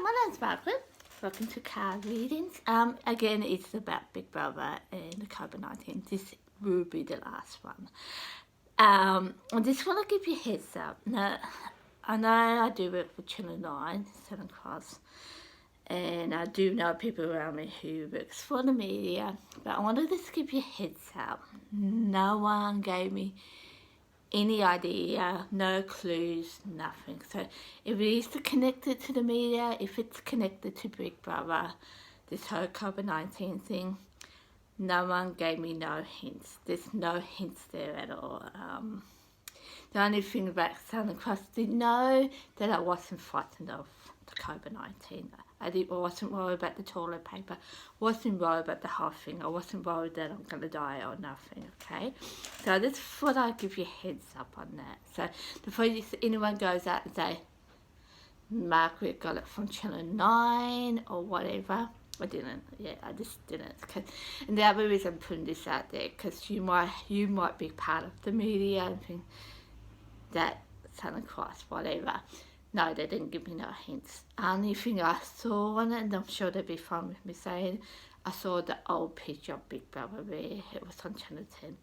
my name's Margaret. Welcome to Card Readings. Again, it's about Big Brother and the COVID-19. This will be the last one. I just want to give you a heads up. Now, I know I do work for Channel 9, Southern Cross, and I do know people around me who works for the media, but I wanted to just give you a heads up. No one gave me any idea, no clues, nothing. So if it is connected to the media, if it's connected to Big Brother, this whole COVID-19 thing, no one gave me no hints. There's no hints there at all. The only thing about Southern Cross did know that I wasn't frightened of the COVID-19. I wasn't worried about the toilet paper, wasn't worried about the whole thing. I wasn't worried that I'm going to die or nothing, okay? So that's what I give you a heads up on that. So before anyone goes out and say, Margaret got it from Channel 9 or whatever, I didn't. Yeah, I just didn't. And the other reason I'm putting this out there, because you might be part of the media and think that Southern Cross, whatever. No, they didn't give me no hints. Only thing I saw on it, and I'm sure they'd be fine with me saying, I saw the old picture of Big Brother where it was on Channel 10.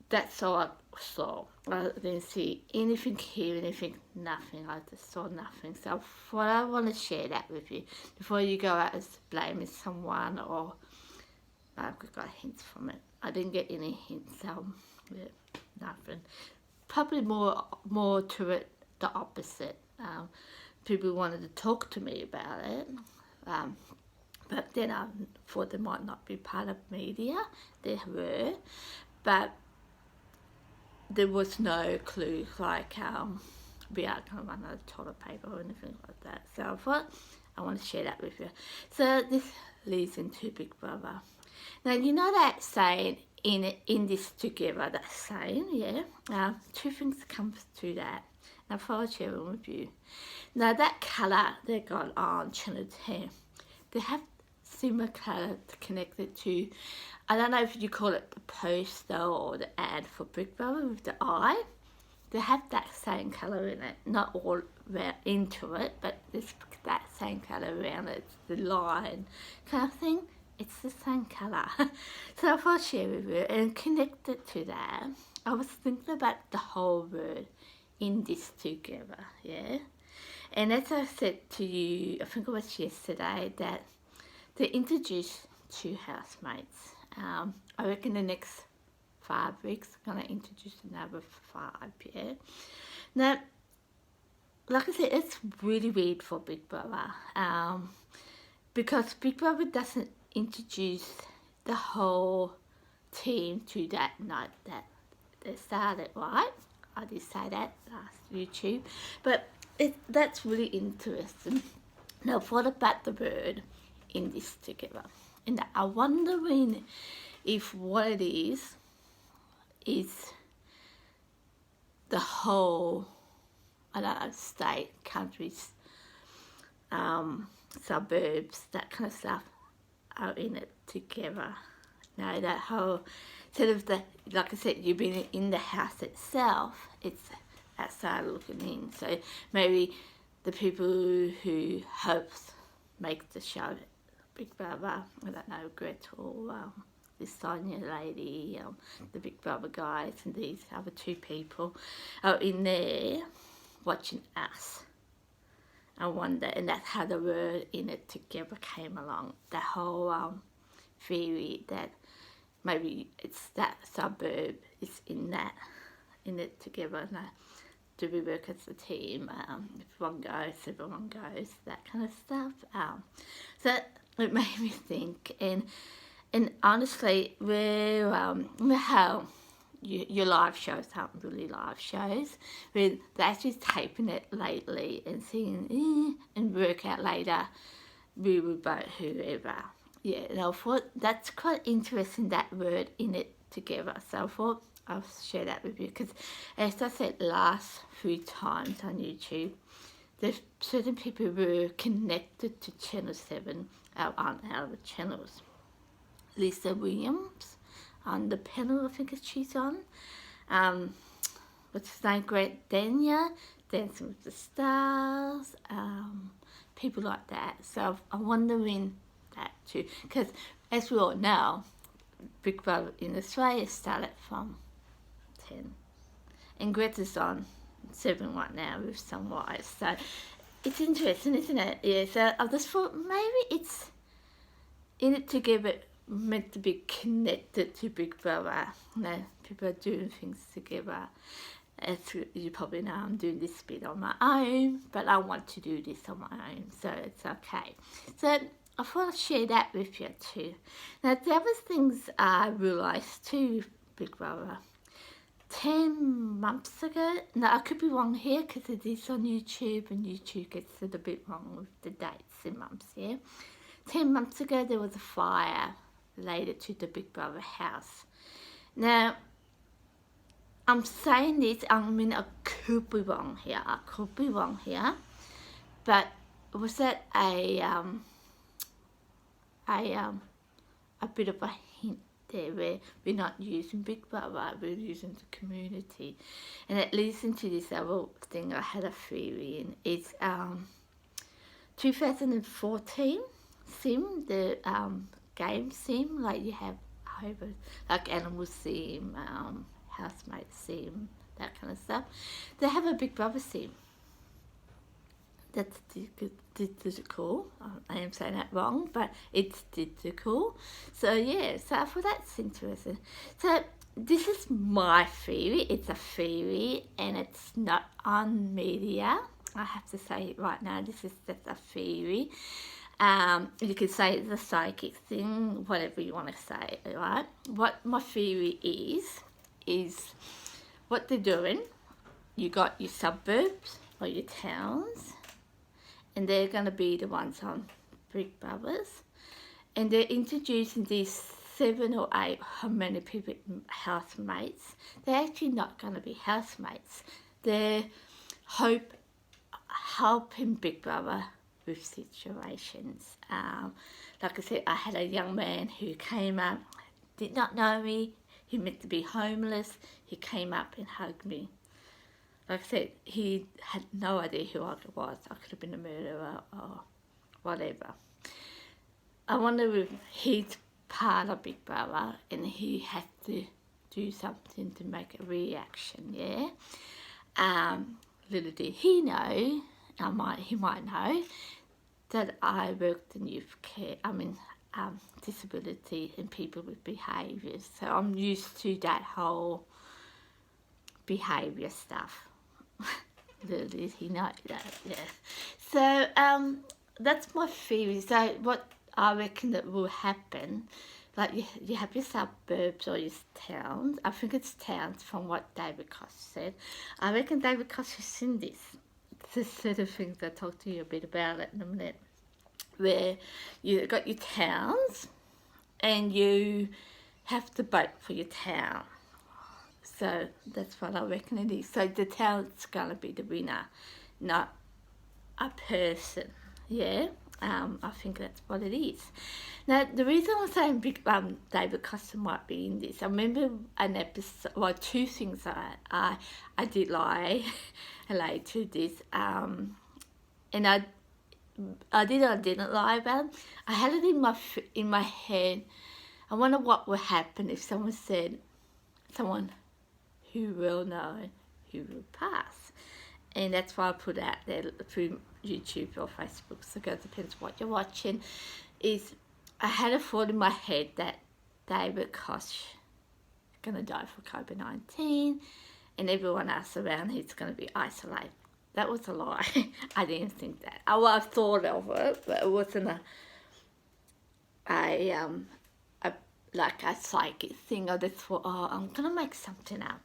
That's all I saw. I didn't see anything, hear anything, nothing. I just saw nothing. So what I want to share that with you before you go out as blaming someone or I've got hints from it. I didn't get any hints. Yeah, nothing. Probably more to it, the opposite. People wanted to talk to me about it, but then I thought they might not be part of media. They were, but there was no clue like we are going to run out of toilet paper or anything like that. So I thought I want to share that with you. So this leads into Big Brother. Now you know that saying, in this together, that saying, yeah. Two things come to that. Now, if I share them with you. Now, that colour they got on Channel 10, they have similar colour connected to, I don't know if you call it the poster or the ad for Big Brother with the eye. They have that same colour in it, not all into it, but there's that same colour around it, the line kind of thing. It's the same colour. So if I share with you and connected to that, I was thinking about the whole word in this together, yeah? And as I said to you, I think it was yesterday, that they introduced two housemates. I reckon the next 5 weeks I'm going to introduce another 5, yeah? Now, like I said, it's really weird for Big Brother, because Big Brother doesn't introduce the whole team to that night that they started, right? I did say that last YouTube, but that's really interesting. Now, what about the word in this together? And I'm wondering if what it is the whole, I don't know, state, countries, suburbs, that kind of stuff are in it together. Now that whole, instead of the, like I said, you've been in the house itself, it's outside looking in. So maybe the people who helps make the show Big Brother, I don't know, Gretel, this Sonia lady, the Big Brother guys, and these other 2 people are in there watching us. I wonder, and that's how the word in it together came along. The whole theory that maybe it's that suburb is in it together. Now, do we work as a team? If one goes, everyone goes, that kind of stuff. So it made me think, and honestly, we're how your live shows aren't really live shows. They're actually taping it lately and seeing and work out later we will vote whoever. Yeah, and I thought that's quite interesting, that word in it together. So I thought I'll share that with you because, as I said last few times on YouTube, there's certain people who were connected to Channel 7 on our channels. Lisa Williams on the panel, I think she's on. What's his name? Great Dania, Dancing with the Stars. people like that. So I'm wondering that too, because as we all know, Big Brother in Australia started from 10, and Greta's on 7 right now with some wives. So it's interesting, isn't it? Yeah. So I just thought maybe it's in it together, meant to be connected to Big Brother. You know, people are doing things together. As you probably know, I'm doing this bit on my own, but I want to do this on my own, so it's okay. So I thought I'd share that with you too. Now, the other things I realised too, Big Brother, 10 months ago, now I could be wrong here because it is on YouTube and YouTube gets it a bit wrong with the dates and months, yeah? 10 months ago there was a fire related to the Big Brother house. Now, I'm saying this, I mean, I could be wrong here, but was that a bit of a hint there where we're not using Big Brother, we're using the community? And it leads into this other thing I had a theory in. It's 2014 sim, the game sim, like you have like Animal Sim, Housemate Sim, that kind of stuff. They have a Big Brother sim. That's digital. I am saying that wrong, but it's digital. So yeah, so I thought that's interesting. So this is my theory. It's a theory, and it's not on media. I have to say it right now. This is just a theory. You could say it's a psychic thing, whatever you want to say, right? What my theory is what they're doing. You got your suburbs or your towns, and they're going to be the ones on Big Brothers, and they're introducing these 7 or 8, how many people, housemates. They're actually not going to be housemates. They're helping Big Brother with situations. Like I said, I had a young man who came up, did not know me, he meant to be homeless, he came up and hugged me. Like I said, he had no idea who I was. I could have been a murderer or whatever. I wonder if he's part of Big Brother and he had to do something to make a reaction, yeah? Little did he know, he might know, that I worked in youth care, disability and people with behaviours. So I'm used to that whole behaviour stuff. Little did he know that, yeah. So that's my theory. So what I reckon that will happen, like you have your suburbs or your towns. I think it's towns from what David Koch said. I reckon David Koch has seen this. The sort of things I'll talk to you a bit about it in a minute, where you got your towns and you have to vote for your town. So that's what I reckon it is. So the town's going to be the winner, not a person, yeah? I think that's what it is. Now, the reason I'm saying David Costa might be in this, I remember an episode, well, 2 things I did lie relate to this, and I didn't lie about it. I had it in my head. I wonder what would happen if someone said, someone who will know who will pass. And that's why I put out there through YouTube or Facebook, so it depends what you're watching, is I had a thought in my head that David Koch is going to die for COVID-19 and everyone else around he's going to be isolated. That was a lie. I didn't think that. I thought of it, but it wasn't like a psychic thing. I just thought, I'm going to make something up.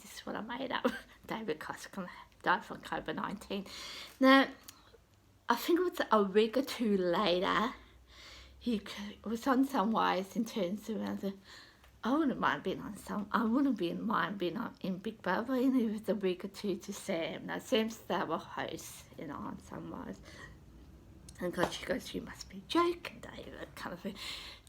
This is what I made up. David Koch going to die from COVID-19. Now, I think it was a week or 2 later, he was on some wires in terms of, I wouldn't mind being in Big Brother, and it was a week or 2 to Sam. Now, Sam's the other host, on some wires. And God, she goes, you must be joking, David, kind of thing.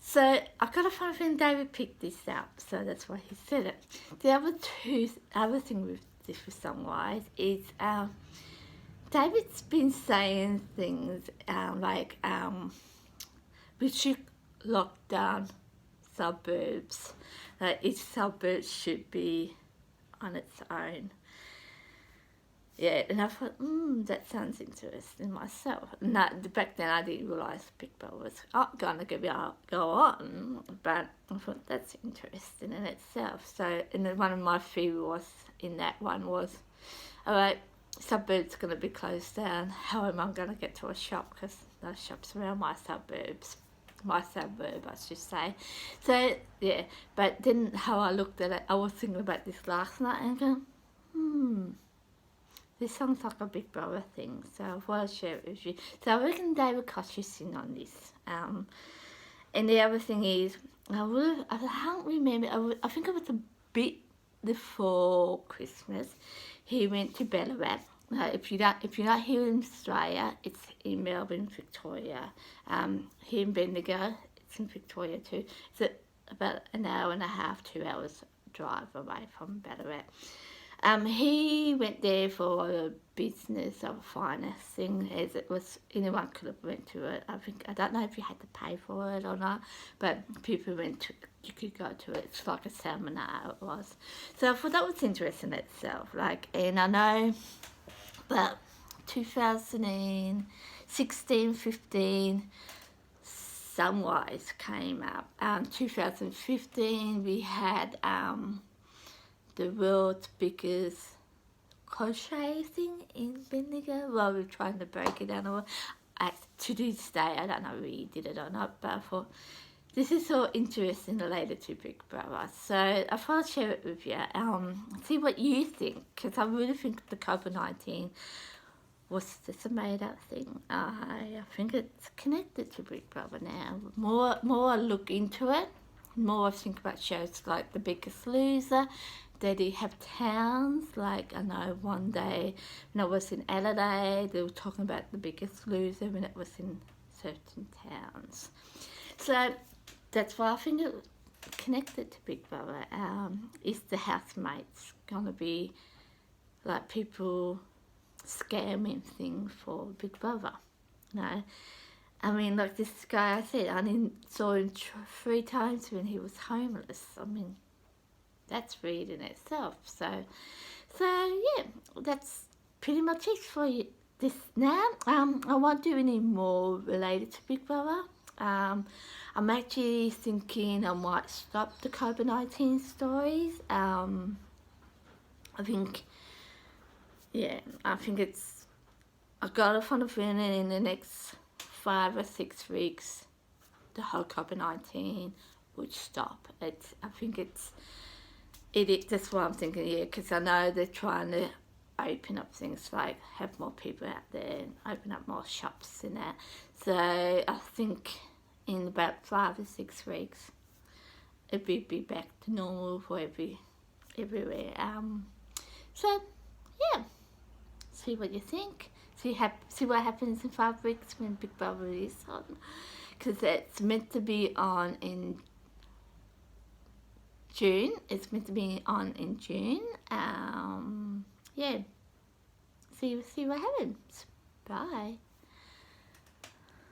So I got a funny feeling David picked this up, so that's why he said it. The other thing with this with some wise is David's been saying things like we should lock down suburbs. Each suburb should be on its own. Yeah, and I thought, that sounds interesting myself. And back then I didn't realise Big Brother was going to go on, but I thought that's interesting in itself. So, and then one of my theories in that one was, all right, suburbs going to be closed down. How am I going to get to a shop? Because those shops around my suburb, I should say. So, yeah, but then how I looked at it, I was thinking about this last night and going, this sounds like a Big Brother thing, so I want to share it with you. So I reckon David Koch's in on this. And the other thing is, I can't remember, I think it was a bit before Christmas, he went to Ballarat. If you're not here in Australia, it's in Melbourne, Victoria. Here in Bendigo, it's in Victoria too. It's about an hour and a half, 2 hours drive away from Ballarat. He went there for a business or finance thing, as it was, anyone could have went to it. I don't know if you had to pay for it or not, but people went to, you could go to it. It's like a seminar it was. So I thought that was interesting in itself. And I know that 2016, 15, Sunrise came up. 2015 we had the world's biggest crochet thing in Bendigo. Well, we're trying to break it down. To this day, I don't know if we did it or not, but I thought this is so interesting related to Big Brother. So I thought I'd share it with you. See what you think, because I really think the COVID-19 was just a made-up thing. I think it's connected to Big Brother now. More I look into it, more I think about shows like The Biggest Loser. They have towns, like I know one day when I was in Adelaide, they were talking about The Biggest Loser when it was in certain towns. So that's why I think it's connected to Big Brother. Is the housemates going to be like people scamming things for Big Brother? No. I mean, like this guy I said, I saw him 3 times when he was homeless. I mean, that's weird in itself. So yeah, that's pretty much it for you this now. I won't do any more related to Big Brother. I'm actually thinking I might stop the COVID-19 stories. I think it's, I've got a fun feeling in the next 5 or 6 weeks the whole COVID-19 would stop. That's what I'm thinking, yeah, because I know they're trying to open up things like have more people out there and open up more shops and that. So I think in about 5 or 6 weeks it will be back to normal for everywhere. So yeah, see what you think. See what happens in 5 weeks when Big Brother is on, because it's meant to be on in June. It's meant to be on in June. Yeah. See what happens. Bye.